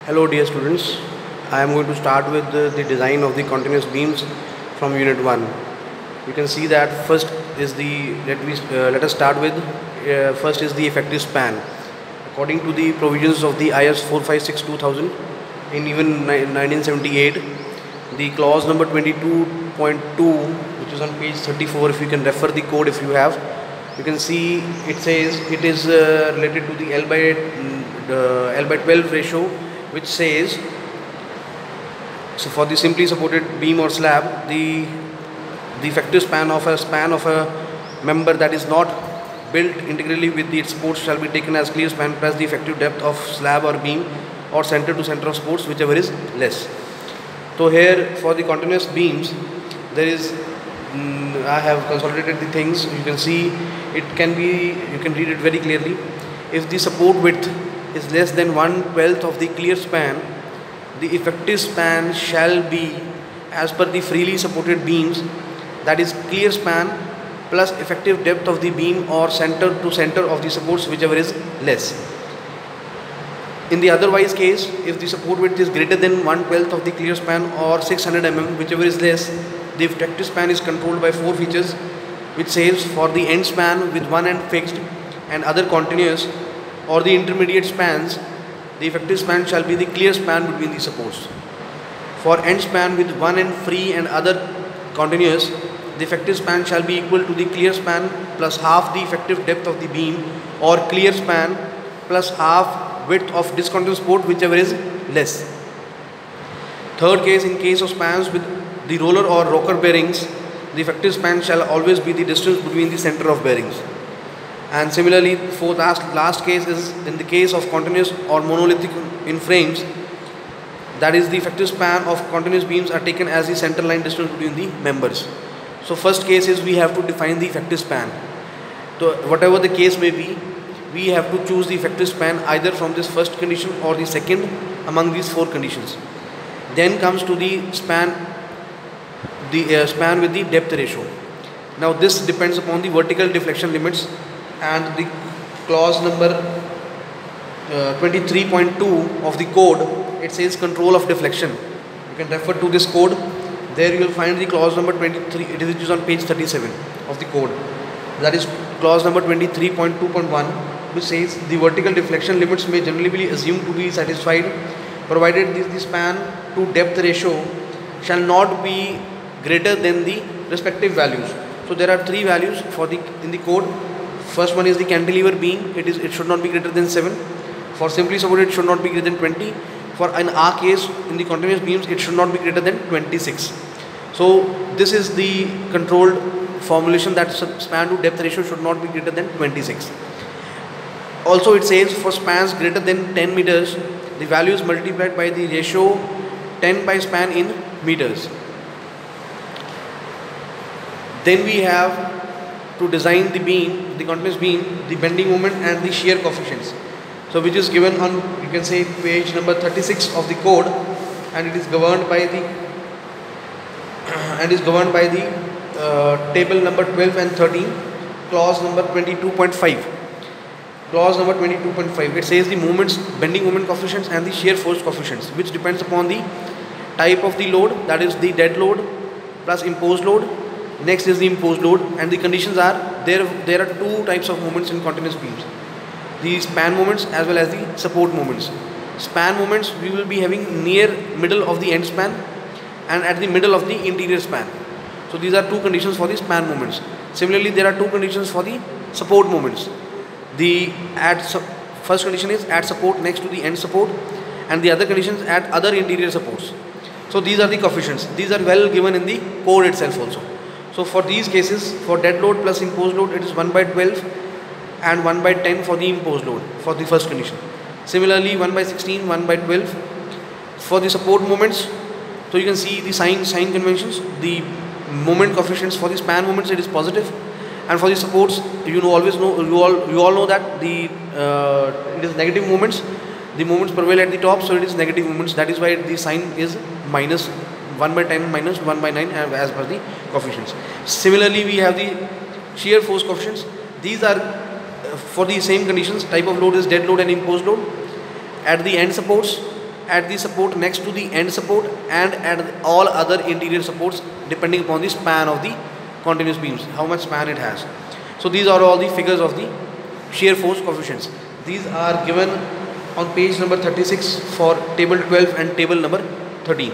Hello dear students, I am going to start with the design of the continuous beams from unit 1. You can see that first is let us start with first is the effective span. According to the provisions of the IS 456-2000 in even 1978, the clause number 22.2, which is on page 34, if you can refer the code if you have, you can see it says it is related to the L by 12 ratio, which says, so for the simply supported beam or slab, the effective span of a member that is not built integrally with its supports shall be taken as clear span plus the effective depth of slab or beam or center to center of supports, whichever is less. So here for the continuous beams, there is I have consolidated the things. You can see you can read it very clearly. If the support width is less than 1/12 of the clear span, the effective span shall be as per the freely supported beams, that is clear span plus effective depth of the beam or center to center of the supports, whichever is less. In the otherwise case, if the support width is greater than 1/12 of the clear span or 600 mm, whichever is less, the effective span is controlled by 4 features, which says for the end span with one end fixed and other continuous, or the intermediate spans, the effective span shall be the clear span between the supports. For end span with one end free and other continuous, the effective span shall be equal to the clear span plus half the effective depth of the beam, or clear span plus half width of discontinuous support, whichever is less. Third case, in case of spans with the roller or rocker bearings, the effective span shall always be the distance between the center of bearings. And similarly, fourth last case is in the case of continuous or monolithic in frames, that is the effective span of continuous beams are taken as the center line distance between the members. So first case is we have to define the effective span. So whatever the case may be, we have to choose the effective span either from this first condition or the second among these 4 conditions. Then comes to the span with the depth ratio. Now this depends upon the vertical deflection limits and the clause number 23.2 of the code. It says control of deflection. You can refer to this code. There you will find the clause number 23. It is on page 37 of the code. That is clause number 23.2.1, which says the vertical deflection limits may generally be assumed to be satisfied provided the span to depth ratio shall not be greater than the respective values. So there are 3 values in the code. First one is the cantilever beam. It should not be greater than 7. For simply supported, it should not be greater than 20. For in our case, in the continuous beams, it should not be greater than 26. So this is the controlled formulation, that span to depth ratio should not be greater than 26. Also it says for spans greater than 10 meters, the value is multiplied by the ratio 10 by span in meters. Then we have to design the beam, the continuous beam, the bending moment and the shear coefficients. So which is given on, you can say, page number 36 of the code, and it is governed by the table number 12 and 13, clause number 22.5. Clause number 22.5, it says the moments, bending moment coefficients and the shear force coefficients, which depends upon the type of the load, that is the dead load plus imposed load. Next is the imposed load, and the conditions are there are 2 types of moments in continuous beams: the span moments as well as the support moments. Span moments we will be having near middle of the end span and at the middle of the interior span. So these are 2 conditions for the span moments. Similarly, there are 2 conditions for the support moments. First condition is at support next to the end support, and the other conditions at other interior supports. So these are the coefficients. These are well given in the code itself also. So for these cases, for dead load plus imposed load, it is 1/12 and 1/10 for the imposed load for the first condition. Similarly, 1/16, 1/12 for the support moments. So you can see the sign conventions. The moment coefficients for the span moments, it is positive, and for the supports, you all know that it is negative moments. The moments prevail at the top, so it is negative moments. That is why the sign is minus 1/10 minus 1/9 as per the coefficients. Similarly, we have the shear force coefficients. These are for the same conditions. Type of load is dead load and imposed load. At the end supports, at the support next to the end support and at all other interior supports depending upon the span of the continuous beams, how much span it has. So these are all the figures of the shear force coefficients. These are given on page number 36 for table 12 and table number 13.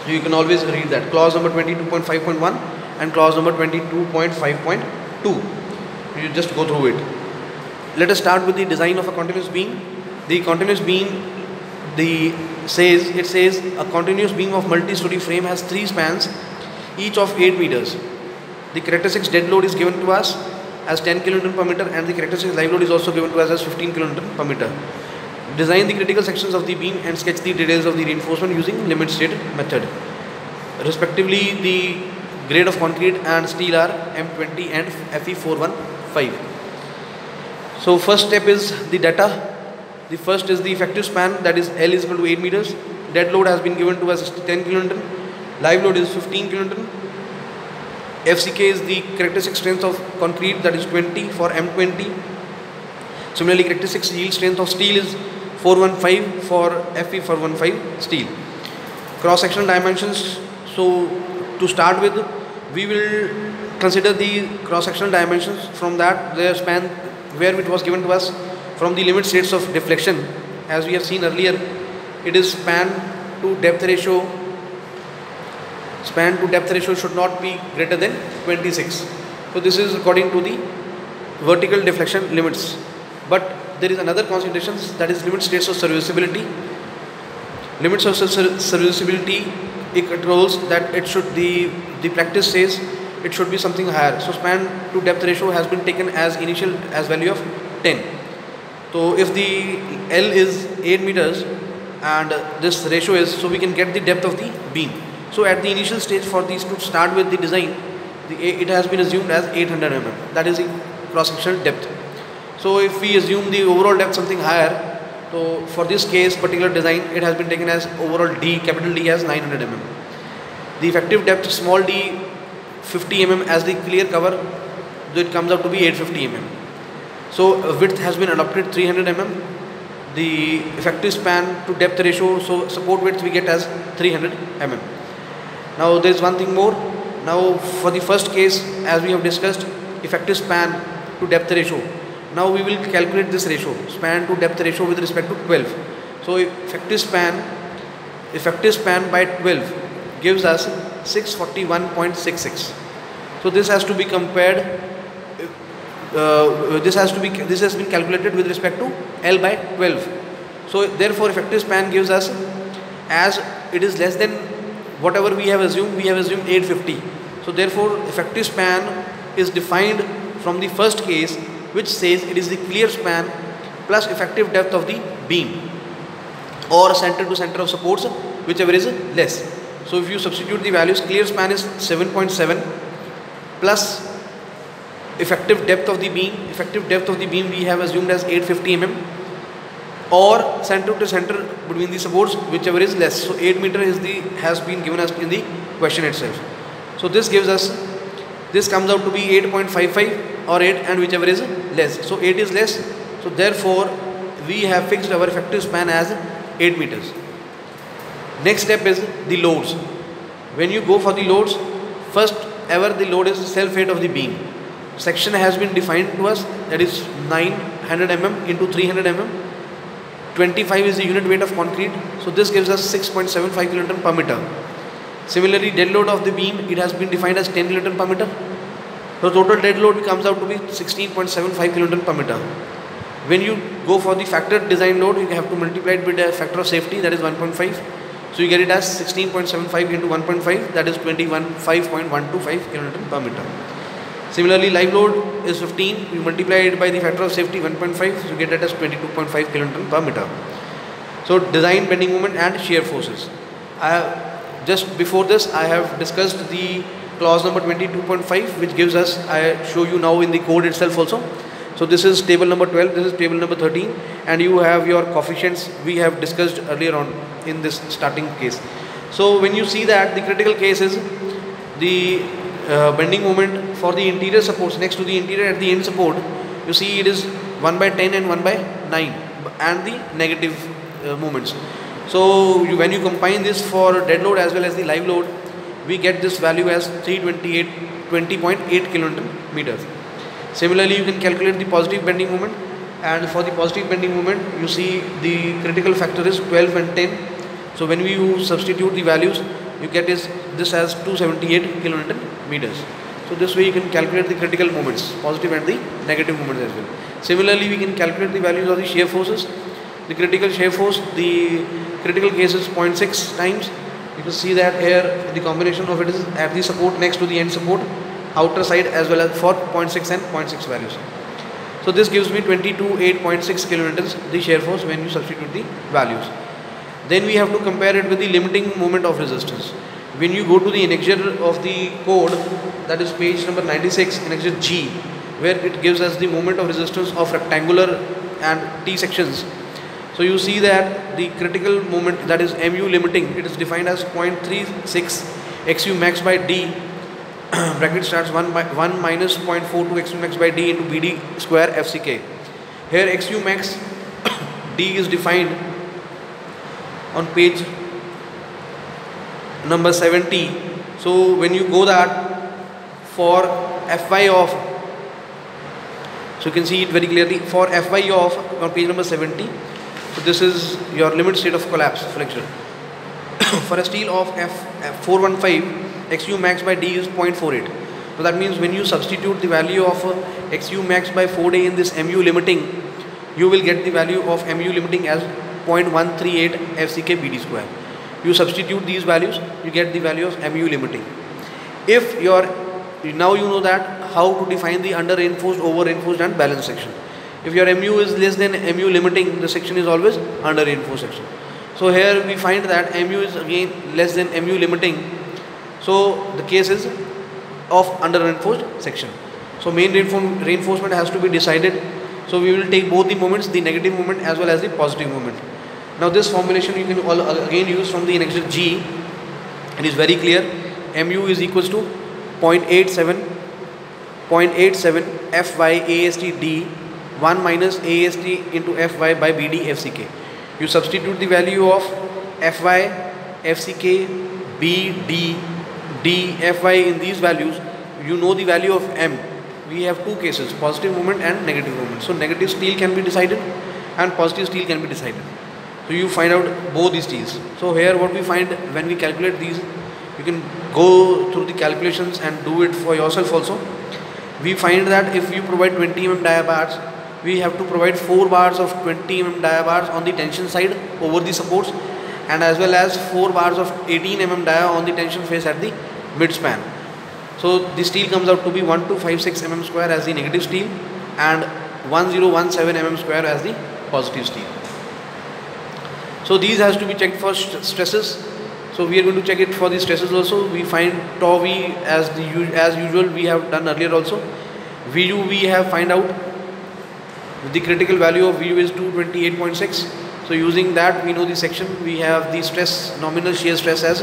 So you can always read that. Clause number 22.5.1 and clause number 22.5.2. You just go through it. Let us start with the design of a continuous beam. The continuous beam, it says a continuous beam of multi-story frame has 3 spans, each of 8 meters. The characteristics dead load is given to us as 10 kN per meter and the characteristics live load is also given to us as 15 kN per meter. Design the critical sections of the beam and sketch the details of the reinforcement using limit state method. Respectively, the grade of concrete and steel are M20 and Fe415. So first step is the data. The first is the effective span, that is L is equal to 8 meters. Dead load has been given to us as 10 kN. Live load is 15 kN. FCK is the characteristic strength of concrete, that is 20 for M20. Similarly, characteristic yield strength of steel is 415 for Fe415 steel. Cross-sectional dimensions. So to start with, we will consider the cross-sectional dimensions from that the span where it was given to us from the limit states of deflection. As we have seen earlier, it is span to depth ratio. Span to depth ratio should not be greater than 26. So this is according to the vertical deflection limits. But there is another consideration, that is limit states of serviceability. Limits of serviceability, it controls that it should the practice says it should be something higher. So span to depth ratio has been taken as initial as value of 10. So if the L is 8 meters and this ratio is, so we can get the depth of the beam. So at the initial stage for these to start with the design, it has been assumed as 800 mm. That is the cross-sectional depth. So if we assume the overall depth something higher, so for this case particular design, it has been taken as overall D, capital D as 900 mm. The effective depth small d 50 mm as the clear cover, so it comes out to be 850 mm. So width has been adopted 300 mm. The effective span to depth ratio, so support width we get as 300 mm. Now there is one thing more. Now for the first case, as we have discussed, effective span to depth ratio. Now we will calculate this ratio, span to depth ratio with respect to 12. So effective span by 12 gives us 641.66. So this has to be compared. This has been calculated with respect to L by 12. So therefore effective span gives us, as it is less than whatever we have assumed 850. So therefore effective span is defined from the first case, which says it is the clear span plus effective depth of the beam or center to center of supports, whichever is less. So if you substitute the values, clear span is 7.7 plus effective depth of the beam we have assumed as 850 mm or center to center between the supports, whichever is less. So 8 meter has been given us in the question itself. So this comes out to be 8.55 or 8 and whichever is less. So 8 is less. So therefore we have fixed our effective span as 8 meters. Next step is the loads. When you go for the loads, first ever the load is self weight of the beam. Section has been defined to us, that is 900 mm into 300 mm. 25 is the unit weight of concrete. So this gives us 6.75 kN per meter. Similarly, dead load of the beam, it has been defined as 10 kN per meter. So total dead load comes out to be 16.75 kN per meter. When you go for the factored design load, you have to multiply it with a factor of safety, that is 1.5. So you get it as 16.75 into 1.5, that is 5.125 kN per meter. Similarly, live load is 15. We multiply it by the factor of safety 1.5, so you get it as 22.5 kN per meter. So design, bending moment and shear forces. Just before this, I have discussed the clause number 22.5, which gives us, I show you now in the code itself also. So this is table number 12, this is table number 13, and you have your coefficients we have discussed earlier on in this starting case. So when you see that the critical case is the bending moment for the interior supports next to the interior at the end support, you see it is 1/10 and 1/9 and the negative moments. So when you combine this for dead load as well as the live load, we get this value as 20.8 kilonewton meters. Similarly, you can calculate the positive bending moment, and for the positive bending moment, you see the critical factor is 12 and 10. So when you substitute the values, you get this as 278 kilonewton meters. So this way you can calculate the critical moments, positive and the negative moments as well. Similarly, we can calculate the values of the shear forces. The critical shear force, the critical case is 0.6 times. You can see that here the combination of it is at the support next to the end support, outer side as well as for 0.6 and 0.6 values. So this gives me 22.8.6 kilonewtons the shear force when you substitute the values. Then we have to compare it with the limiting moment of resistance. When you go to the annexure of the code, that is page number 96, annexure G, where it gives us the moment of resistance of rectangular and T sections. So you see that the critical moment, that is MU limiting, it is defined as 0.36 XU max by D, bracket starts 1 minus 0.42 XU max by D into BD square FCK. Here XU max D is defined on page number 70. So when you go that for Fy of, so you can see it very clearly for Fy of on page number 70. So this is your limit state of collapse flexion. For a steel of F415, XU max by D is 0.48. So that means when you substitute the value of XU max by 4D in this MU limiting, you will get the value of MU limiting as 0.138 FCK BD square. You substitute these values, you get the value of MU limiting. If now you know that how to define the under reinforced, over reinforced and balanced section. If your MU is less than MU limiting, the section is always under reinforced section. So here we find that MU is again less than MU limiting. So the case is of under reinforced section. So main reinforcement has to be decided. So we will take both the moments, the negative moment as well as the positive moment. Now this formulation you can again use from the annexure G. It is very clear. MU is equals to 0.87 Fy AST D 1 minus AST into Fy by BD FCK. You substitute the value of Fy, FCK, BD, D, Fy in these values. You know the value of M. We have two cases, positive moment and negative moment. So negative steel can be decided and positive steel can be decided. So you find out both these steels. So here what we find when we calculate these, you can go through the calculations and do it for yourself also. We find that if you provide 20 mm dia bars, we have to provide 4 bars of 20 mm dia bars on the tension side over the supports, and as well as 4 bars of 18 mm dia on the tension face at the mid span. So the steel comes out to be 1256 mm square as the negative steel and 1017 mm square as the positive steel. So these has to be checked for stresses. So we are going to check it for the stresses also. We find tau V as usual we have done earlier also. Vu we have find out. The critical value of Vu is 228.6. So using that we know the section. We have the stress, nominal shear stress as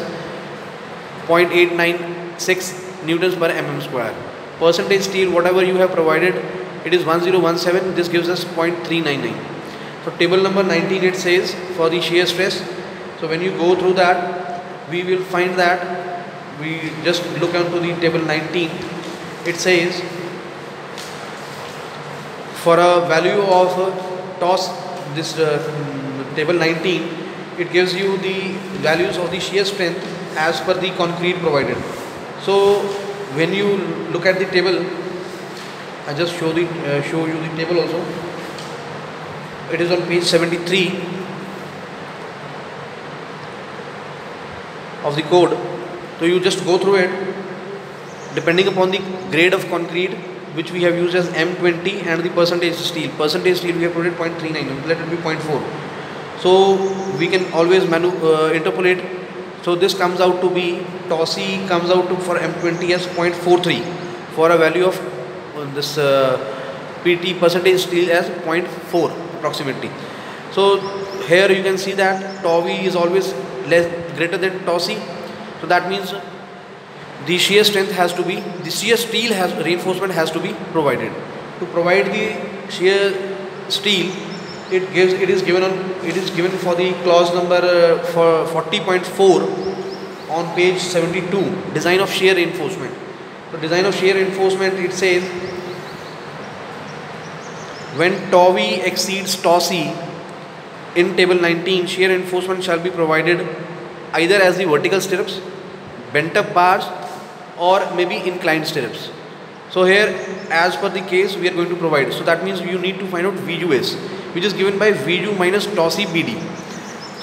0.896 newtons per mm square. Percentage steel, whatever you have provided, it is 1017. This gives us 0.399. So table number 19 it says for the shear stress. So when you go through that, we will find that we just look onto the table 19. It says for a value of TOS, this table 19, it gives you the values of the shear strength as per the concrete provided. So when you look at the table, I just show you the table also. It is on page 73 of the code. So you just go through it depending upon the grade of concrete which we have used as M20 and the percentage steel. Percentage steel we have put it 0.39, let it be 0.4. So we can always interpolate. So this comes out to be TOSI comes out to for M20 as 0.43 for a value of this PT percentage steel as 0.4 approximately. So here you can see that tau V is always greater than TOSI. So that means the shear strength has to be, the shear steel reinforcement has to be provided. To provide the shear steel, it is given for the clause number for 40.4 on page 72, design of shear reinforcement. So design of shear reinforcement, it says when tau v exceeds tau c in table 19, shear reinforcement shall be provided either as the vertical stirrups, bent up bars, or maybe inclined stirrups. So here, as per the case, we are going to provide. So that means you need to find out VUS, which is given by VU minus tau c BD.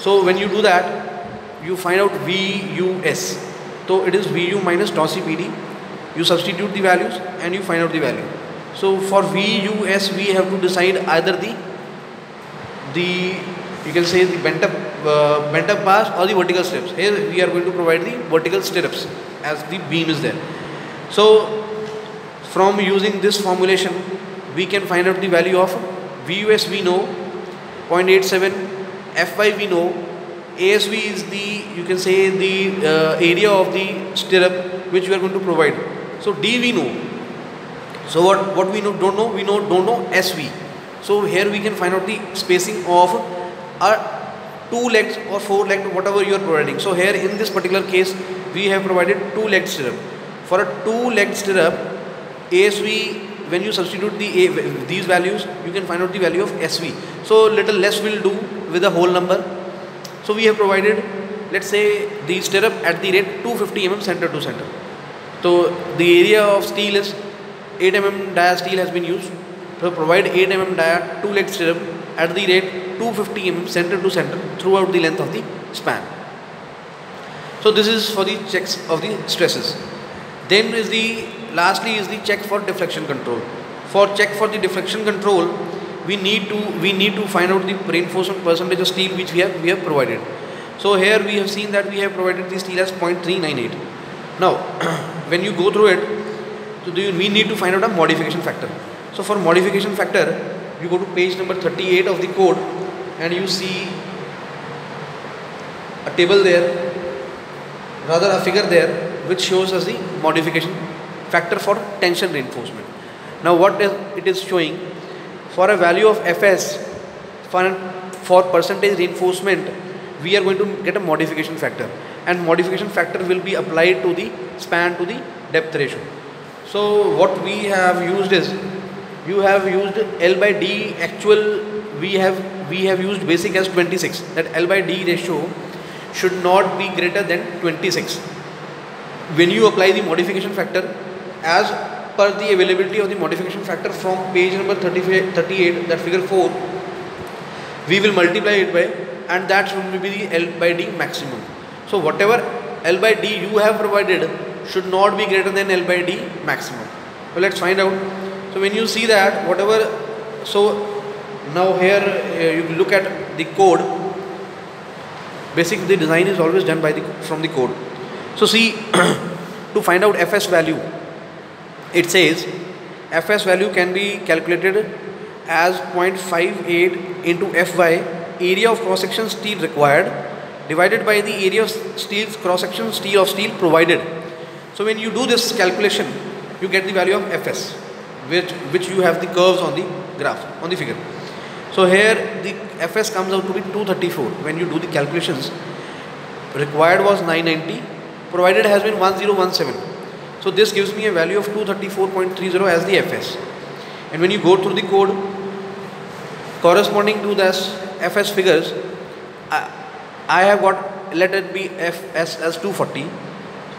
So when you do that, you find out VUS. So it is VU minus tau c BD. You substitute the values and you find out the value. So for VUS, we have to decide either the you can say the bent up bars or the vertical stirrups. Here we are going to provide the vertical stirrups as the beam is there. So from using this formulation, we can find out the value of VUS we know 0.87, Fy we know, ASV is the, you can say, the area of the stirrup which we are going to provide. So D we know. So what we know, don't know SV. So here we can find out the spacing of a 2 legs or 4 legs, whatever you are providing. So here in this particular case, we have provided 2-legged stirrup. For a 2-legged stirrup, ASV, when you substitute these values, you can find out the value of SV. So little less will do with a whole number. So we have provided, let's say, the stirrup at the rate 250 mm center to center. So the area of steel is 8 mm dia steel has been used. So provide 8 mm dia 2-legged stirrup at the rate 250 mm center to center throughout the length of the span. So this is for the checks of the stresses. Then lastly is the check for deflection control. For check for the deflection control, we need to find out the reinforcement percentage of steel which we have provided. So here we have seen that we have provided the steel as 0.398. Now when you go through it, so we need to find out a modification factor. So for modification factor, you go to page number 38 of the code and you see a table there, rather a figure there, which shows us the modification factor for tension reinforcement. Now what it is showing, for a value of Fs, for percentage reinforcement, we are going to get a modification factor, and modification factor will be applied to the span to the depth ratio. So what we have used is, you have used L by D actual, we have used basic as 26, that L by D ratio should not be greater than 26. When you apply the modification factor, as per the availability of the modification factor from page number 38, that figure 4, we will multiply it by, and that should be the L by D maximum. So whatever L by D you have provided should not be greater than L by D maximum. So let's find out. So when you see that, whatever, so now here you look at the code. Basically the design is always done by from the code. So see, to find out Fs value, it says Fs value can be calculated as 0.58 into Fy, area of cross section steel required, divided by the area of steel's cross section steel provided. So when you do this calculation, you get the value of Fs, which you have the curves on the graph, on the figure. So here the Fs comes out to be 234. When you do the calculations, required was 990, provided has been 1017. So this gives me a value of 234.30 as the Fs. And when you go through the code corresponding to this Fs figures, I have got, let it be Fs as 240.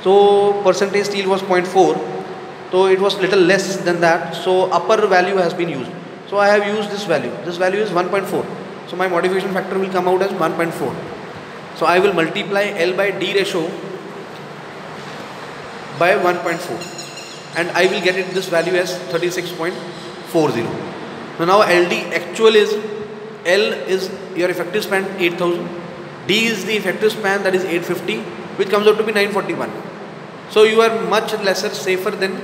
So percentage steel was 0.4. So it was little less than that. So upper value has been used. So I have used this value. This value is 1.4. So my modification factor will come out as 1.4. So I will multiply L by D ratio by 1.4 and I will get it this value as 36.40. So now LD actual is, L is your effective span 8000, D is the effective span, that is 850, which comes out to be 941. So you are much lesser, safer than,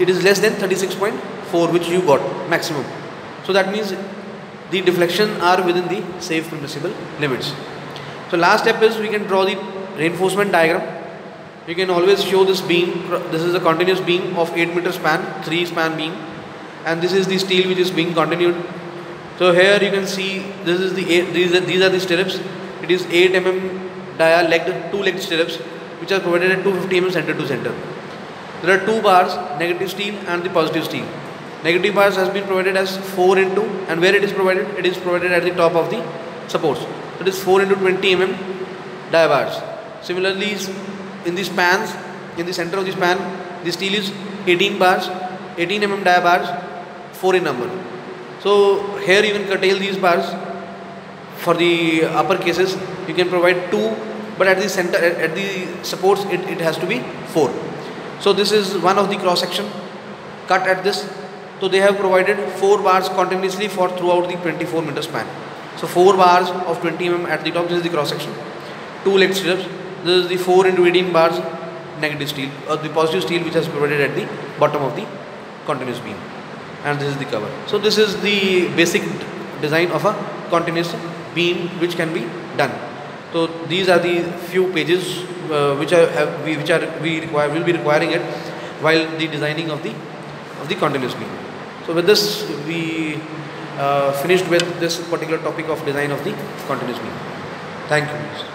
it is less than 36.4 which you got maximum. So that means the deflection are within the safe permissible limits. So last step is we can draw the reinforcement diagram. You can always show this beam. This is a continuous beam of 8 meter span, 3 span beam, and this is the steel which is being continued So here you can see this is the these are the stirrups. It is 8 mm dia legged, 2-legged stirrups which are provided at 250 mm center to center. There are two bars, negative steel and the positive steel. Negative bars has been provided as 4 into, and where it is provided? It is provided at the top of the supports. It is 4 into 20 mm dia bars. Similarly, in the spans, in the center of the span, the steel is 18 bars, 18 mm dia bars, 4 in number. So here you can curtail these bars. For the upper cases, you can provide 2, but at the center, at the supports, it has to be 4. So this is one of the cross section cut at this. So they have provided 4 bars continuously for throughout the 24 meter span. So 4 bars of 20 mm at the top. This is the cross section. 2-legged stirrups. This is the 4 into 18 bars negative steel, or the positive steel, which is provided at the bottom of the continuous beam. And this is the cover. So this is the basic design of a continuous beam which can be done. So these are the few pages which will be requiring it while the designing of the continuous beam. So with this we finished with this particular topic of design of the continuous beam. Thank you.